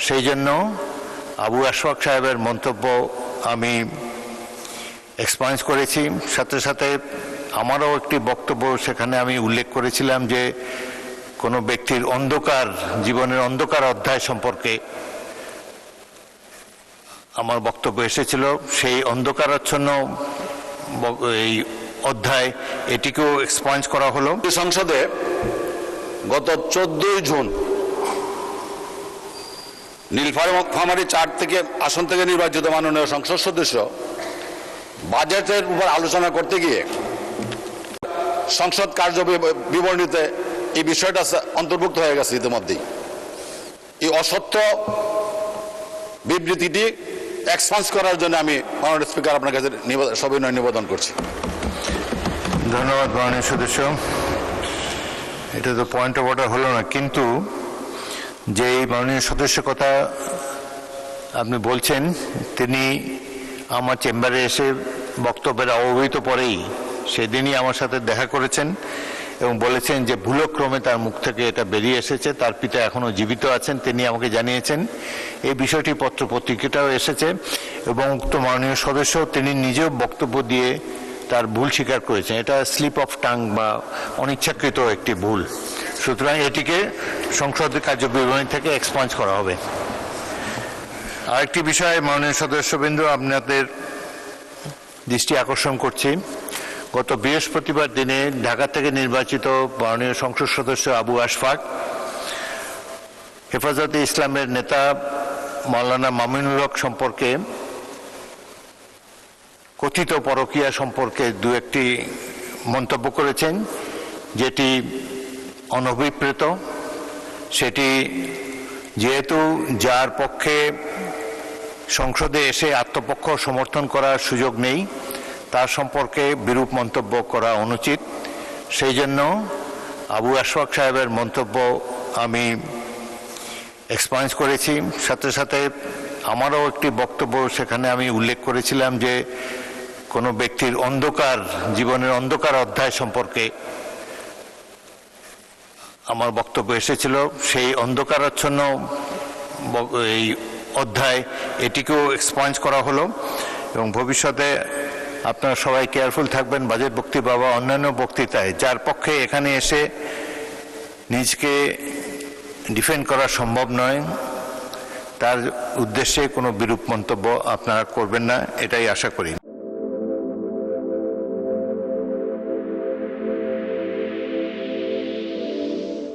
সেই জন্য আবু আশফাক সাহেবের মন্তব্য আমি এক্সপাঞ্জ করেছি। সাথে সাথে আমারও একটি বক্তব্য সেখানে আমি উল্লেখ করেছিলাম যে কোনো ব্যক্তির অন্ধকার জীবনের অন্ধকার অধ্যায় সম্পর্কে আমার বক্তব্য এসেছিল। সেই অন্ধকারাচ্ছন্ন এই অধ্যায় এটিকেও এক্সপাঞ্জ করা হলো। সংসদে গত 14 জুন নীলফামারী 4 থেকে আসন থেকে নির্বাচিত মাননীয় সংসদ সদস্য বাজেটের উপর আলোচনা করতে গিয়ে সংসদ কার্য বিবরণীতে এই বিষয়টা অন্তর্ভুক্ত হয়ে গেছে ইতিমধ্যেই। এই অসত্য বিবৃতিটি এক্সপান্স করার জন্য আমি মাননীয় স্পিকার আপনার কাছে সবিনয় নিবেদন করছি। ধন্যবাদ মাননীয় সদস্য। এটা তো পয়েন্ট অফ অর্ডার হলো না, কিন্তু যে মাননীয় সদস্য কথা আপনি বলছেন তিনি আমার চেম্বারে এসে বক্তব্যের অবহিত পরেই সেদিনই আমার সাথে দেখা করেছেন এবং বলেছেন যে ভুলক্রমে তার মুখ থেকে এটা বেরিয়ে এসেছে। তার পিতা এখনও জীবিত আছেন, তিনি আমাকে জানিয়েছেন। এই বিষয়টি পত্রপত্রিকাটাও এসেছে এবং উক্ত মাননীয় সদস্য তিনি নিজেও বক্তব্য দিয়ে তার ভুল স্বীকার করেছেন। এটা স্লিপ অফ টাং বা অনিচ্ছাকৃত একটি ভুল। সুতরাং এটিকে সংসদের কার্যবিবরণী থেকে এক্সপাঞ্জ করা হবে। আরেকটি বিষয় মাননীয় সদস্যবৃন্দ আপনাদের দৃষ্টি আকর্ষণ করছি। গত বৃহস্পতিবার দিনে ঢাকা থেকে নির্বাচিত মাননীয় সংসদ সদস্য আবু আশফাক হেফাজতে ইসলামের নেতা মাওলানা মামিনুল হক সম্পর্কে কথিত পরকীয়া সম্পর্কে দু একটি মন্তব্য করেছেন, যেটি অনভিপ্রেত। সেটি যেহেতু যার পক্ষে সংসদে এসে আত্মপক্ষ সমর্থন করার সুযোগ নেই, তার সম্পর্কে বিরূপ মন্তব্য করা অনুচিত। সেই জন্য আবু আশফাক সাহেবের মন্তব্য আমি এক্সপাঞ্জ করেছি। সাথে সাথে আমারও একটি বক্তব্য সেখানে আমি উল্লেখ করেছিলাম যে কোনো ব্যক্তির অন্ধকার জীবনের অন্ধকার অধ্যায় সম্পর্কে আমার বক্তব্য এসেছিল। সেই অন্ধকারাচ্ছন্ন এই অধ্যায় এটিকেও এক্সপাঞ্জ করা হলো এবং ভবিষ্যতে আপনারা সবাই কেয়ারফুল থাকবেন বাজেট বক্তৃতা বা অন্যান্য বক্তৃতায় যার পক্ষে এখানে এসে নিজকে ডিফেন্ড করা সম্ভব নয় তার উদ্দেশ্যে কোনো বিরূপ মন্তব্য আপনারা করবেন না, এটাই আশা করি।